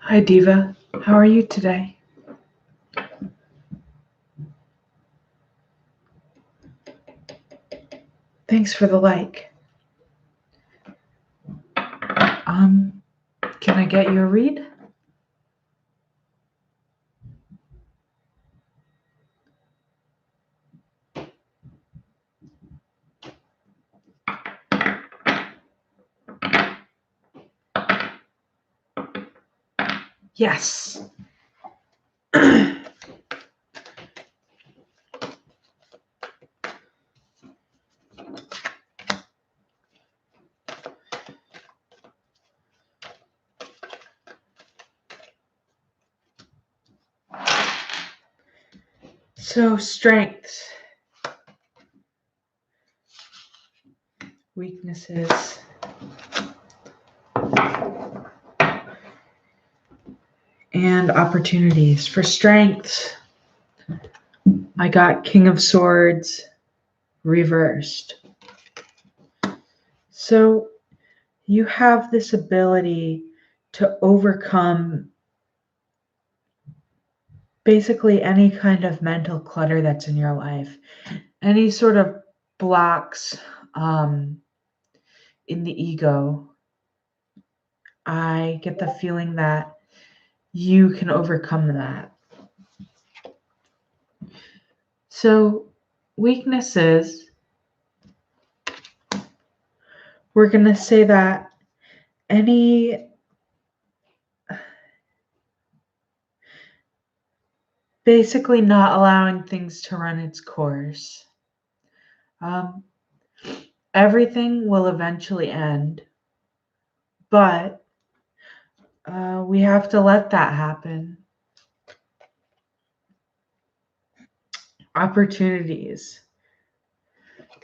Hi, Diva. How are you today? Thanks for the like. Can I get you a read? Yes. So, strengths, weaknesses, and opportunities. For strengths, I got King of Swords reversed. So, you have this ability to overcome basically any kind of mental clutter that's in your life, any sort of blocks in the ego. I get the feeling that you can overcome that. So, weaknesses, we're going to say that any basically not allowing things to run its course. Everything will eventually end, but we have to let that happen. Opportunities.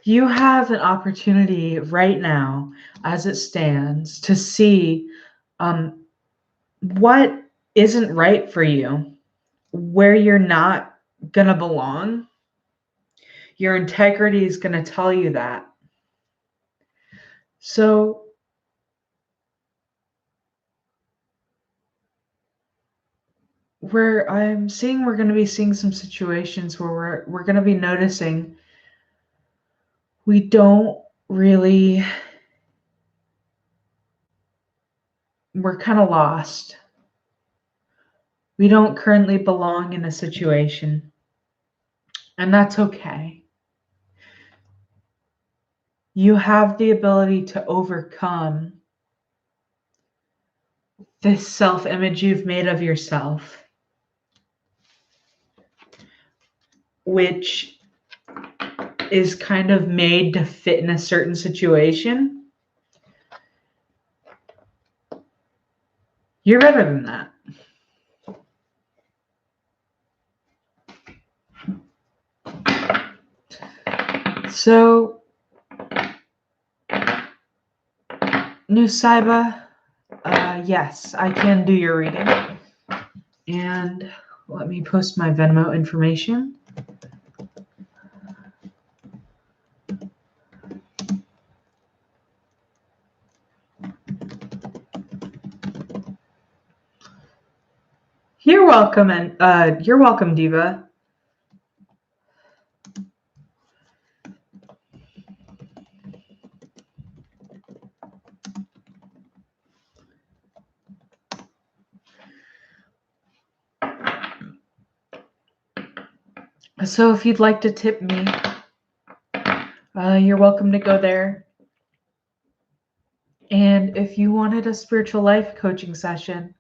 You have an opportunity right now, as it stands, to see what isn't right for you, where you're not going to belong. Your integrity is going to tell you that. So, I'm seeing we're going to be seeing some situations where we're going to be noticing we don't really, we're kind of lost. We don't currently belong in a situation, and that's okay. You have the ability to overcome this self-image you've made of yourself, which is kind of made to fit in a certain situation. You're better than that. So, Nusaiba, yes, I can do your reading. And let me post my Venmo information. You're welcome, and you're welcome, Diva. So if you'd like to tip me, you're welcome to go there. And if you wanted a spiritual life coaching session,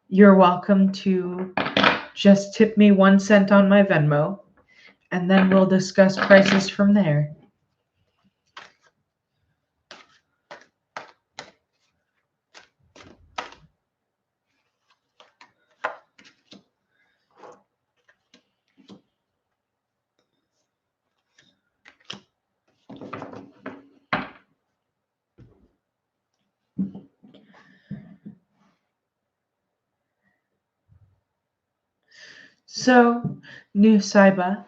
you're welcome to just tip me 1 cent on my Venmo, and then we'll discuss prices from there. So, Nusaiba,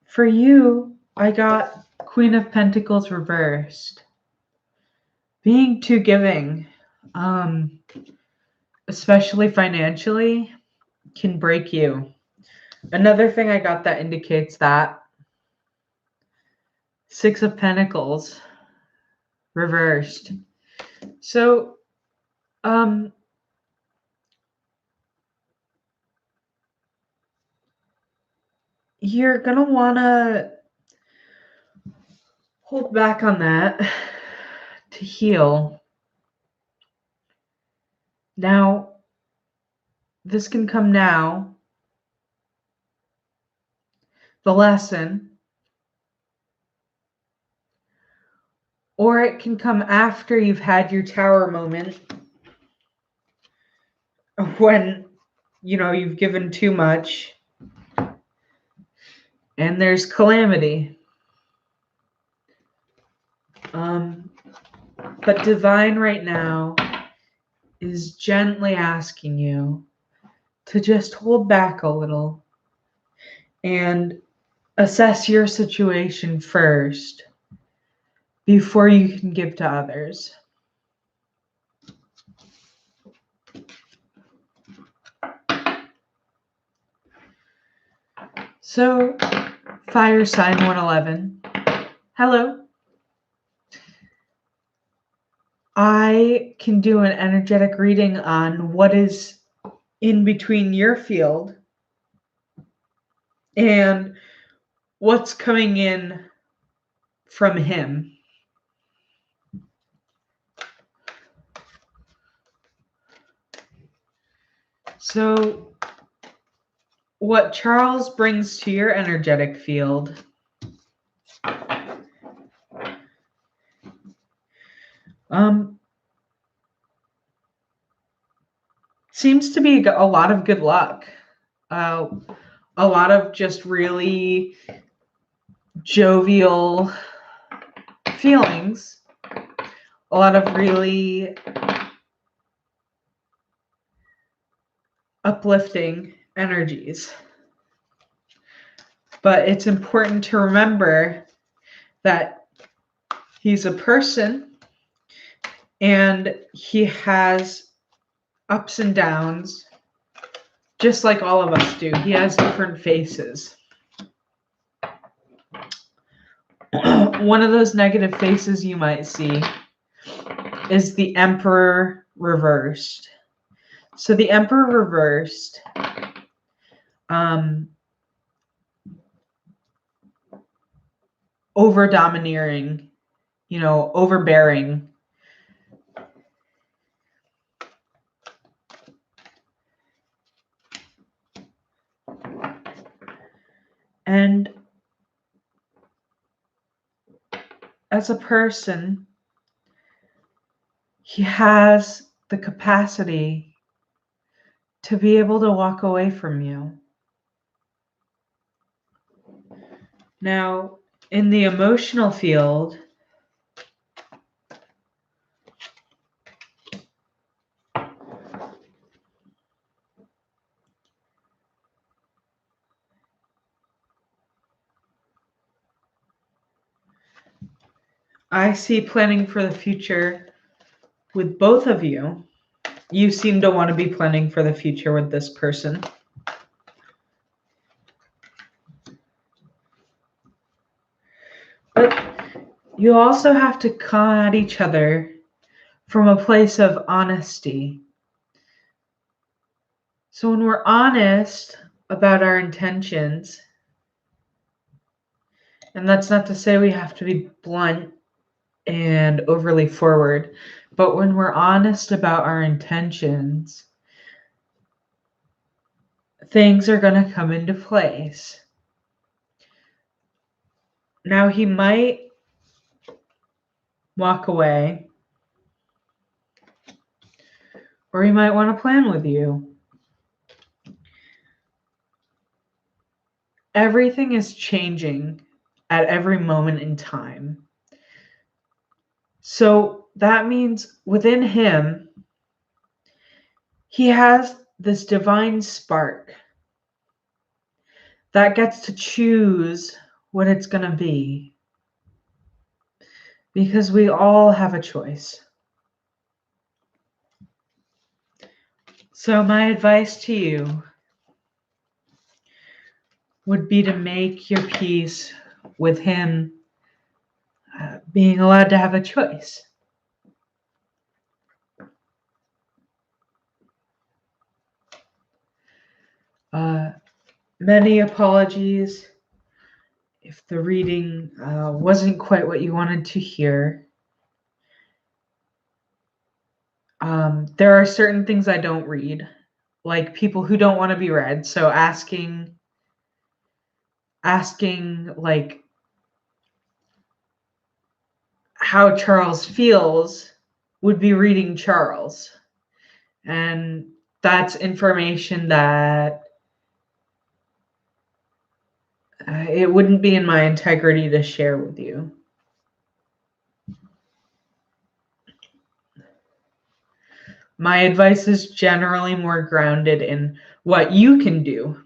for you, I got Queen of Pentacles reversed. Being too giving. especially financially, can break you. Another thing I got that indicates that, Six of Pentacles reversed. So, you're going to want to hold back on that to heal. Now, this can come now, the lesson, or it can come after you've had your tower moment when, you've given too much and there's calamity. But Divine right now is gently asking you to just hold back a little and assess your situation first before you can give to others. So, fire sign 111. Hello. I can do an energetic reading on what is in between your field and what's coming in from him. So, what Charles brings to your energetic field seems to be a lot of good luck. A lot of just really jovial feelings. A lot of really uplifting energies. But it's important to remember that he's a person and he has ups and downs, just like all of us do. He has different faces. One of those negative faces you might see is the Emperor reversed. So the Emperor reversed over domineering, overbearing. And as a person, he has the capacity to be able to walk away from you. Now, in the emotional field, I see planning for the future with both of you. You seem to want to be planning for the future with this person. But you also have to come at each other from a place of honesty. So when we're honest about our intentions, and that's not to say we have to be blunt and overly forward, but when we're honest about our intentions, things are going to come into place. Now, he might walk away, or he might want to plan with you. Everything is changing at every moment in time. So that means within him, he has this divine spark that gets to choose what it's going to be. Because we all have a choice. So my advice to you would be to make your peace with him being allowed to have a choice. Many apologies if the reading wasn't quite what you wanted to hear. There are certain things I don't read, like people who don't want to be read. So asking like how Charles feels would be reading Charles. And that's information that it wouldn't be in my integrity to share with you. My advice is generally more grounded in what you can do.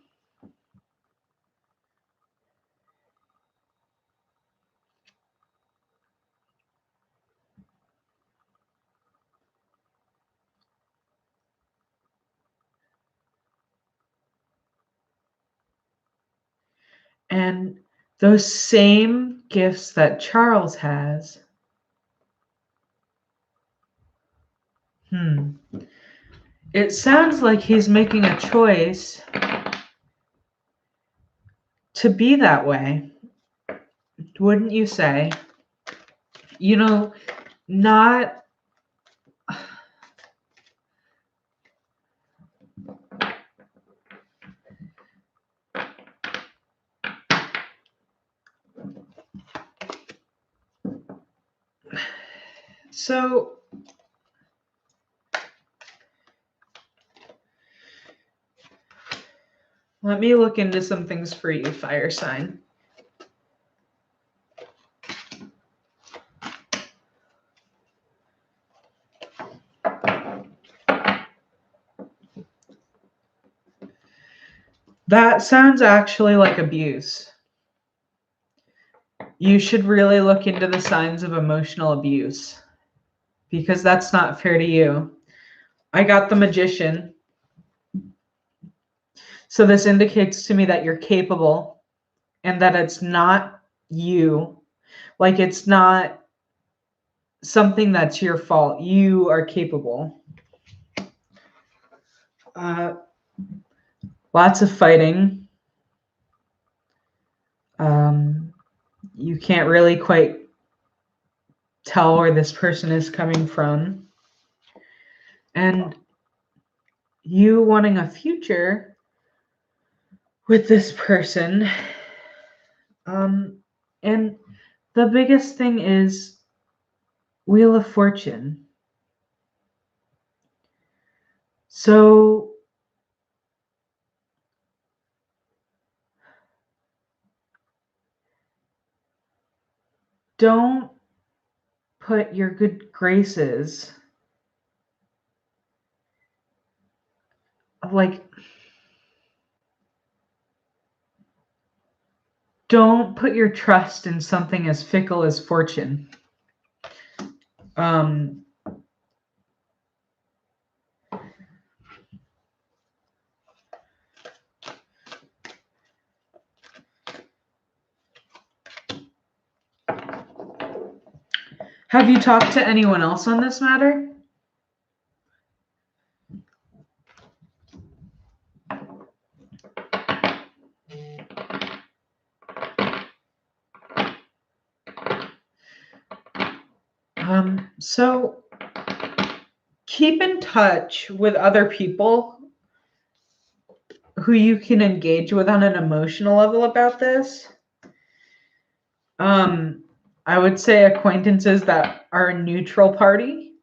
And those same gifts that Charles has, it sounds like he's making a choice to be that way. Wouldn't you say? You know, not so. Let me look into some things for you, fire sign. That sounds actually like abuse. You should really look into the signs of emotional abuse because that's not fair to you. I got the Magician. So this indicates to me that you're capable and that it's not you. Like it's not something that's your fault. You are capable. Lots of fighting. You can't really quite tell where this person is coming from. And you wanting a future with this person. And the biggest thing is Wheel of Fortune. So don't put your good graces like don't put your trust in something as fickle as fortune. Have you talked to anyone else on this matter? So keep in touch with other people who you can engage with on an emotional level about this. I would say acquaintances that are a neutral party.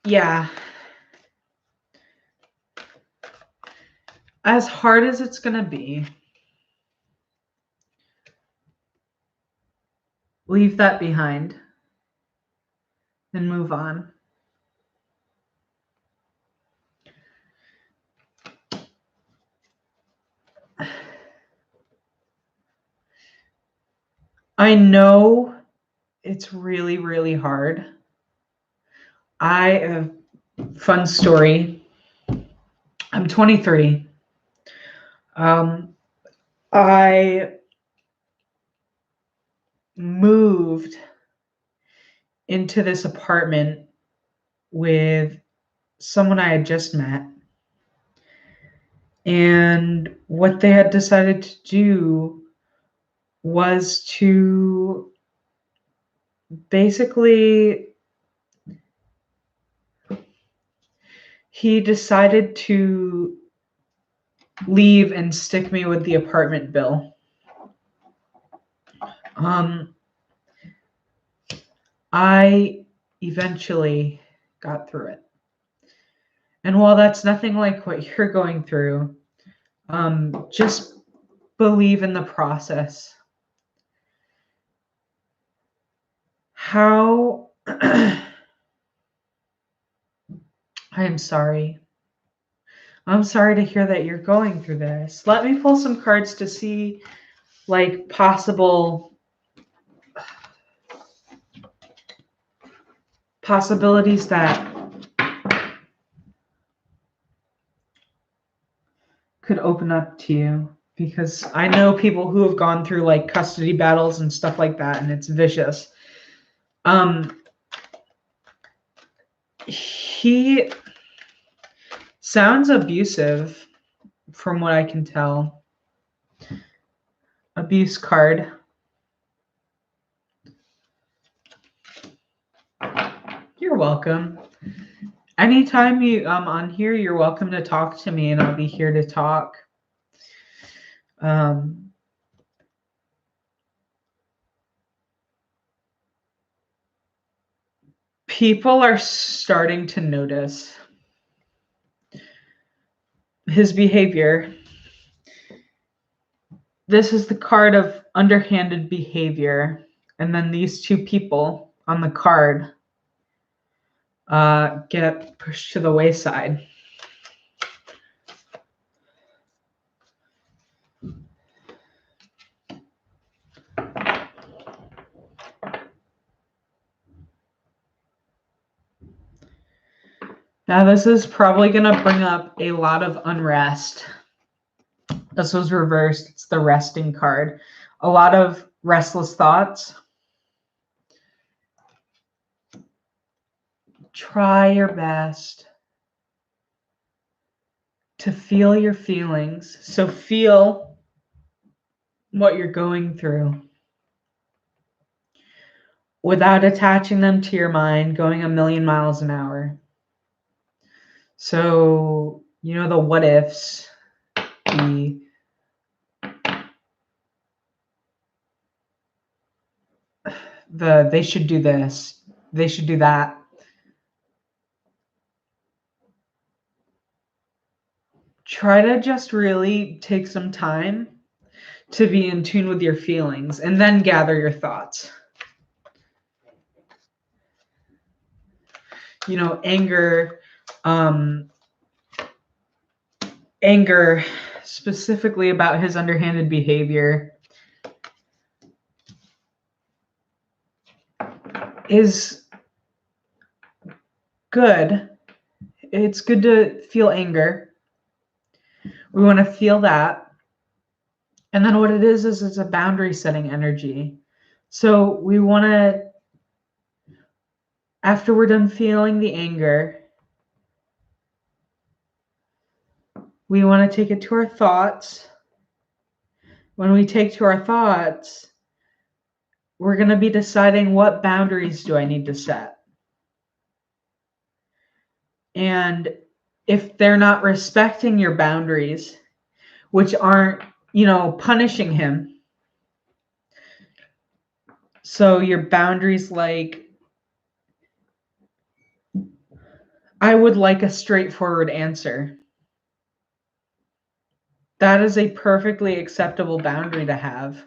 Yeah. As hard as it's going to be, leave that behind and move on. I know it's really, really hard, Fun story. I'm 23. I moved into this apartment with someone I had just met. And what they had decided to do was to basically, he decided to leave and stick me with the apartment bill. I eventually got through it. And while that's nothing like what you're going through, just believe in the process. How I am sorry. I'm sorry to hear that you're going through this. Let me pull some cards to see like possibilities that could open up to you, because I know people who have gone through like custody battles and stuff like that, and it's vicious. He sounds abusive from what I can tell. Abuse card. You're welcome. Anytime you on here, you're welcome to talk to me, and I'll be here to talk. People are starting to notice his behavior. This is the card of underhanded behavior. And then these two people on the card get pushed to the wayside. Now, this is probably going to bring up a lot of unrest. This was reversed. It's the resting card. A lot of restless thoughts. Try your best to feel your feelings. So feel what you're going through without attaching them to your mind, going a million miles an hour. So, you know, the what ifs, they should do this, they should do that. Try to just really take some time to be in tune with your feelings and then gather your thoughts. You know, anger specifically about his underhanded behavior is good. It's good to feel anger. We want to feel that. And then what it is it's a boundary setting energy. So we want to, after we're done feeling the anger, we want to take it to our thoughts. When we take to our thoughts, we're going to be deciding what boundaries do I need to set. And if they're not respecting your boundaries, which aren't, you know, punishing him. So your boundaries, like, I would like a straightforward answer. That is a perfectly acceptable boundary to have.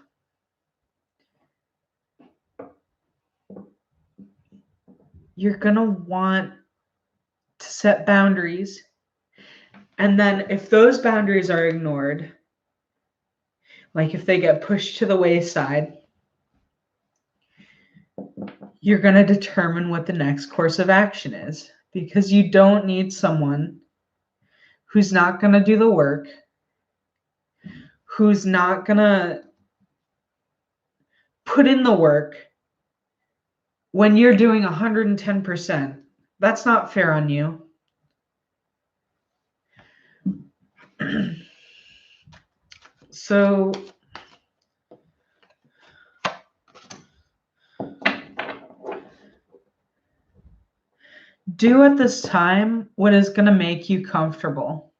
You're going to want to set boundaries. And then if those boundaries are ignored, like if they get pushed to the wayside, you're going to determine what the next course of action is, because you don't need someone who's not going to do the work, who's not going to put in the work when you're doing 110%. That's not fair on you. So do at this time what is going to make you comfortable.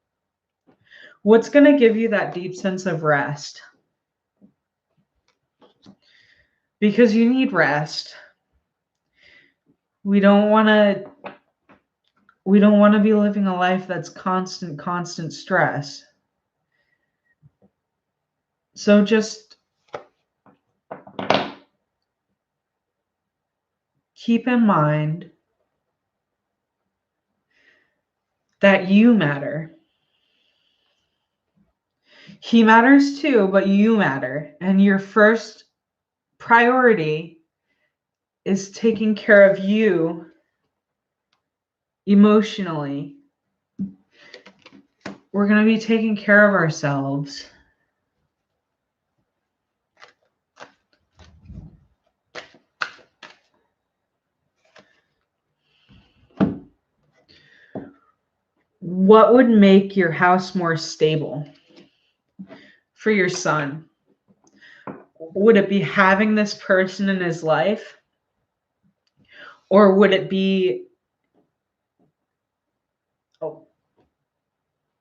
What's going to give you that deep sense of rest? Because you need rest. We don't want to be living a life that's constant stress. So just keep in mind that you matter. He matters too, but you matter. And your first priority is taking care of you emotionally. We're going to be taking care of ourselves. What would make your house more stable for your son? Would it be having this person in his life? Or would it be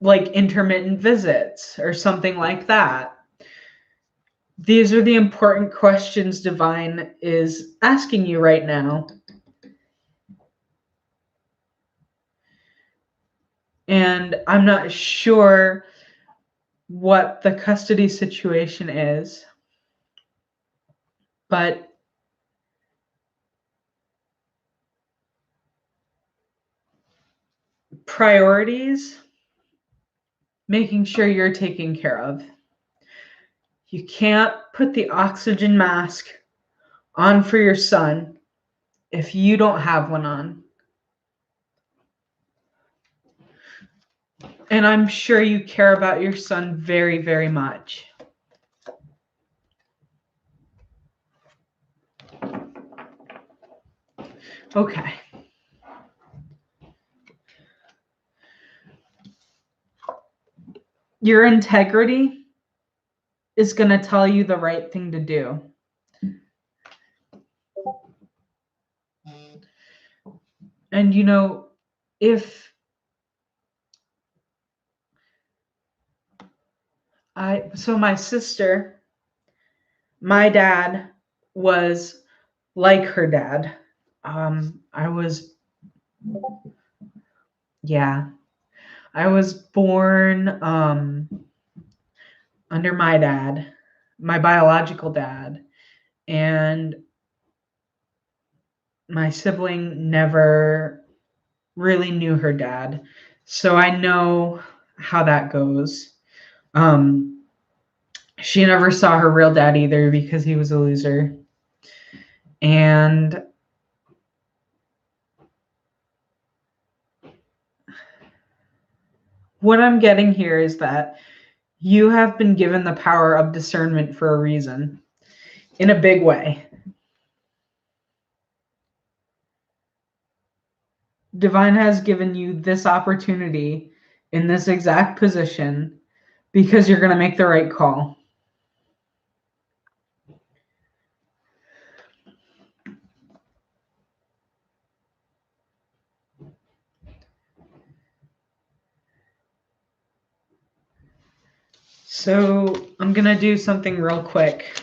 like intermittent visits or something like that? These are the important questions Divine is asking you right now. And I'm not sure what the custody situation is, but priorities, making sure you're taken care of. You can't put the oxygen mask on for your son if you don't have one on. And I'm sure you care about your son very, very much. Okay. Your integrity is going to tell you the right thing to do. And if my sister, my dad was like her dad. I was born under my dad, my biological dad, and my sibling never really knew her dad. So I know how that goes. She never saw her real dad either because he was a loser. And what I'm getting here is that you have been given the power of discernment for a reason, in a big way. Divine has given you this opportunity in this exact position because you're going to make the right call. So I'm going to do something real quick.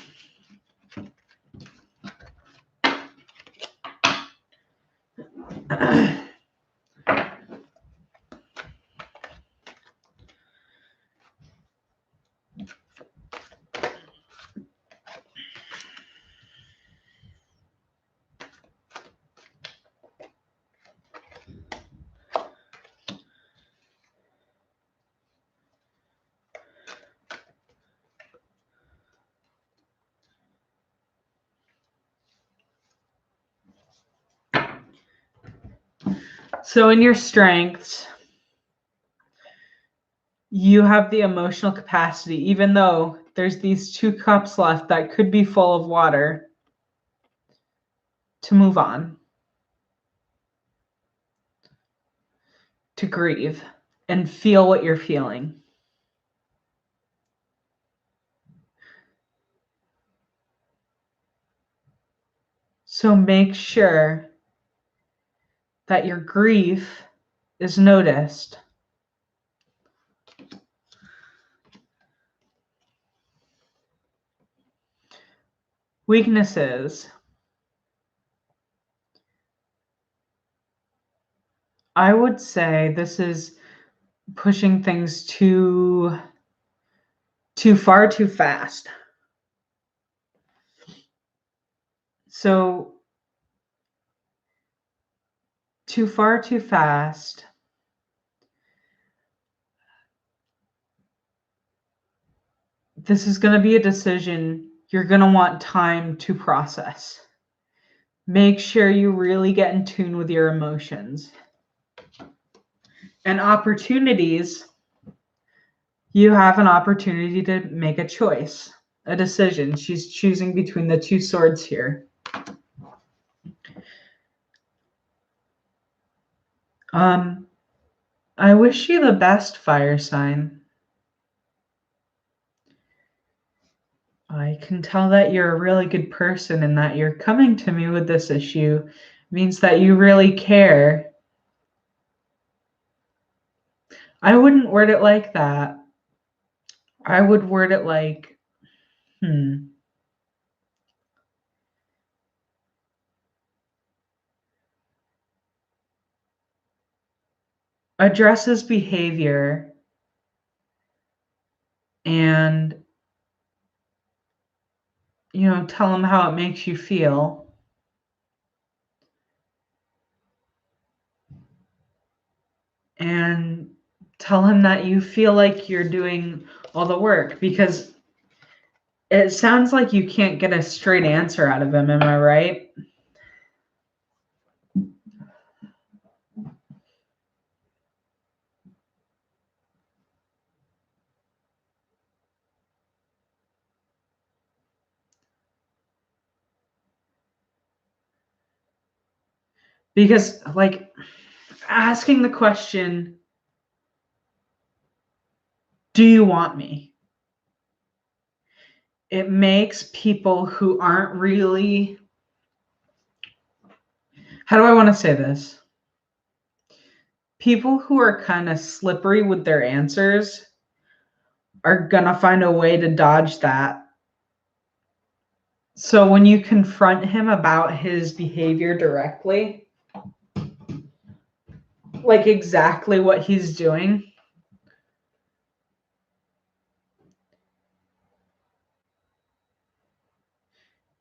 So in your strengths, you have the emotional capacity, even though there's these 2 cups left that could be full of water, to move on, to grieve, and feel what you're feeling. So make sure that your grief is noticed. Weaknesses. I would say this is pushing things too far too fast. So too far too fast. This is going to be a decision you're going to want time to process. Make sure you really get in tune with your emotions. And opportunities, you have an opportunity to make a choice, a decision. She's choosing between the 2 swords here. I wish you the best, fire sign. I can tell that you're a really good person and that you're coming to me with this issue means that you really care. I wouldn't word it like that. I would word it like, addresses behavior and, tell them how it makes you feel. And tell him that you feel like you're doing all the work, because it sounds like you can't get a straight answer out of him. Am I right? Because, like, asking the question, do you want me? It makes people who aren't really, how do I want to say this? People who are kind of slippery with their answers are going to find a way to dodge that. So when you confront him about his behavior directly, like exactly what he's doing,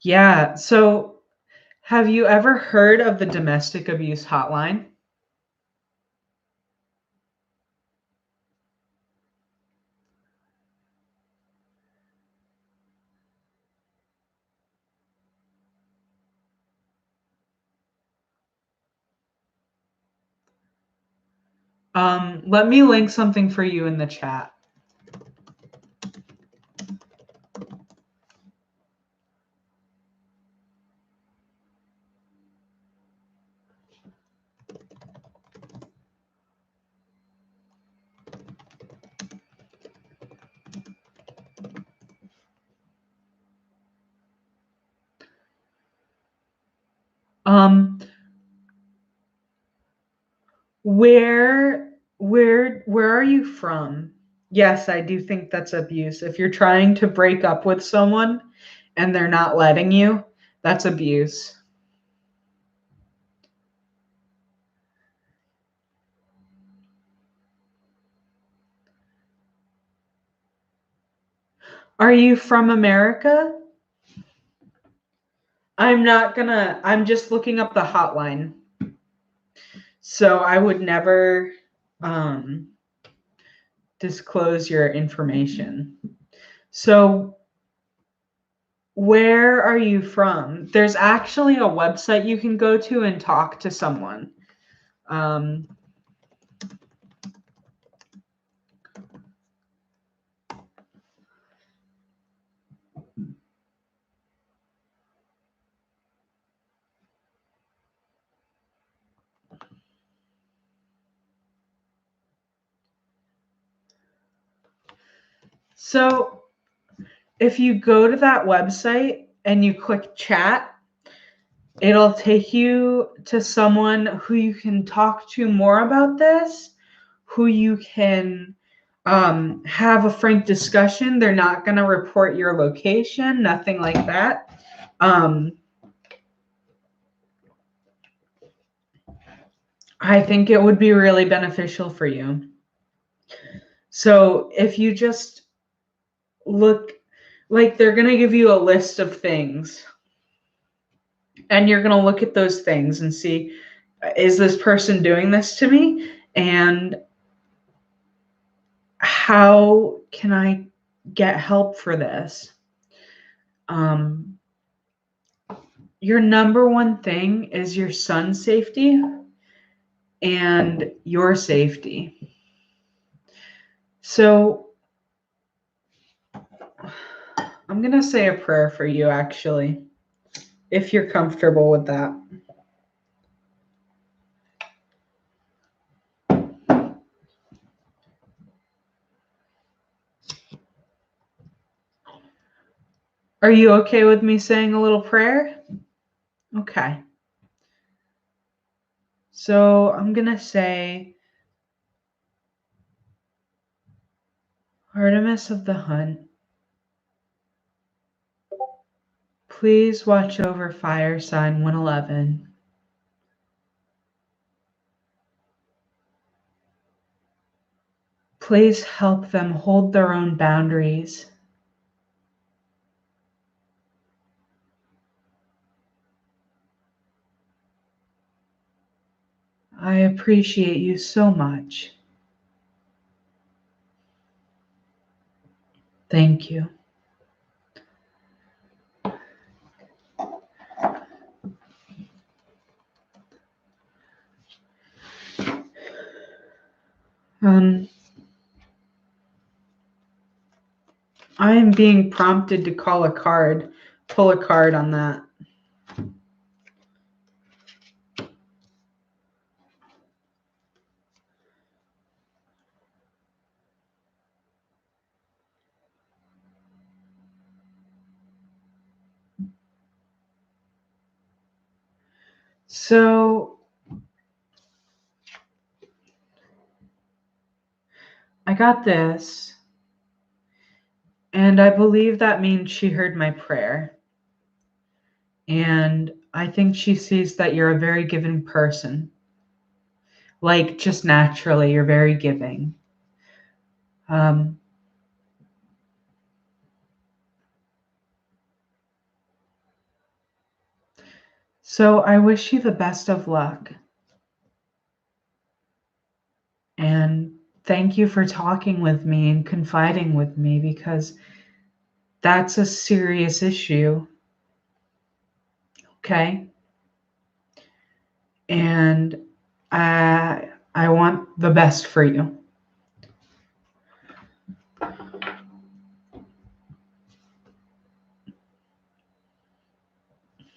yeah. So have you ever heard of the domestic abuse hotline? Let me link something for you in the chat. Where are you from? Yes, I do think that's abuse. If you're trying to break up with someone and they're not letting you, that's abuse. Are you from America? I'm just looking up the hotline. So I would never disclose your information. So where are you from? There's actually a website you can go to and talk to someone. So if you go to that website and you click chat, it'll take you to someone who you can talk to more about this, who you can have a frank discussion. They're not going to report your location, nothing like that. I think it would be really beneficial for you. So if you just look, like they're going to give you a list of things, and you're going to look at those things and see, is this person doing this to me? And how can I get help for this? Your number one thing is your son's safety and your safety. So I'm going to say a prayer for you, actually, if you're comfortable with that. Are you okay with me saying a little prayer? Okay. So I'm going to say, Artemis of the Hunt, please watch over Fire Sign 111. Please help them hold their own boundaries. I appreciate you so much. Thank you. I am being prompted to pull a card on that. So I got this, and I believe that means she heard my prayer. And I think she sees that you're a very giving person. Like, just naturally, you're very giving. So I wish you the best of luck. And thank you for talking with me and confiding with me, because that's a serious issue. Okay? And I want the best for you.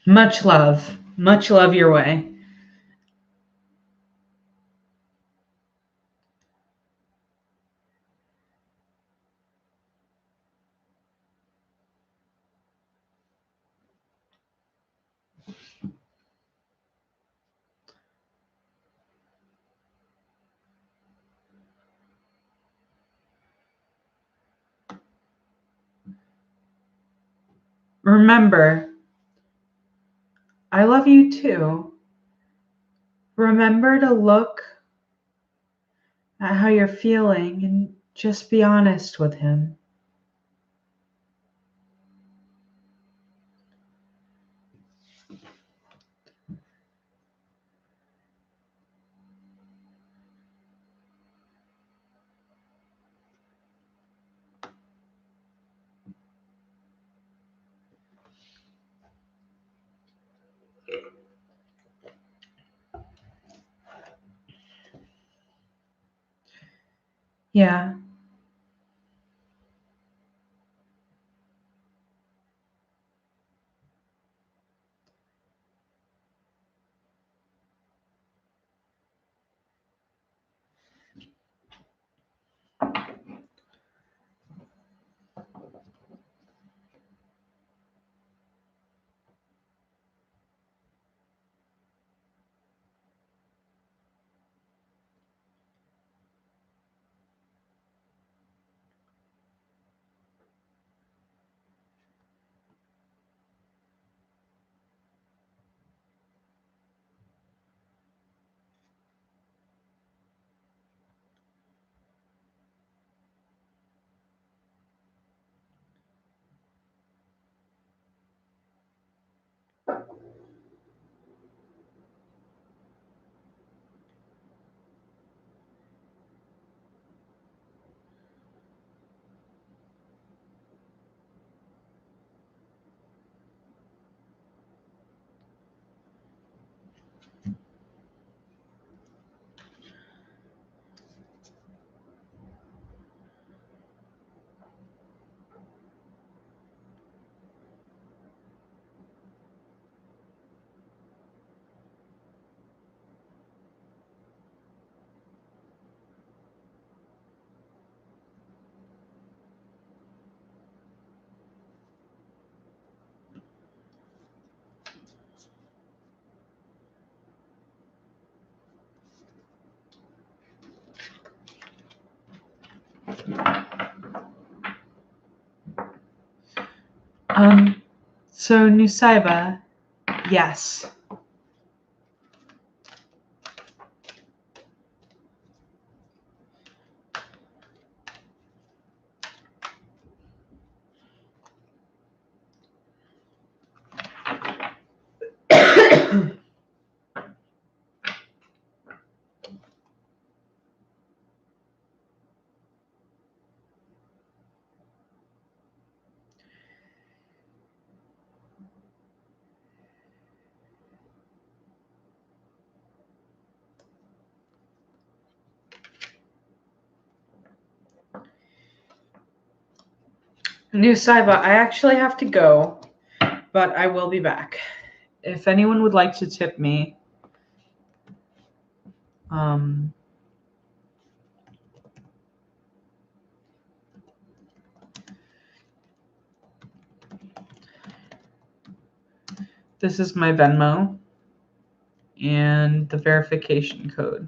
Much love. Much love your way. Remember, I love you too. Remember to look at how you're feeling and just be honest with him. Yeah. So Nusaibah, yes. Nusaibah, I actually have to go, but I will be back. If anyone would like to tip me, this is my Venmo and the verification code.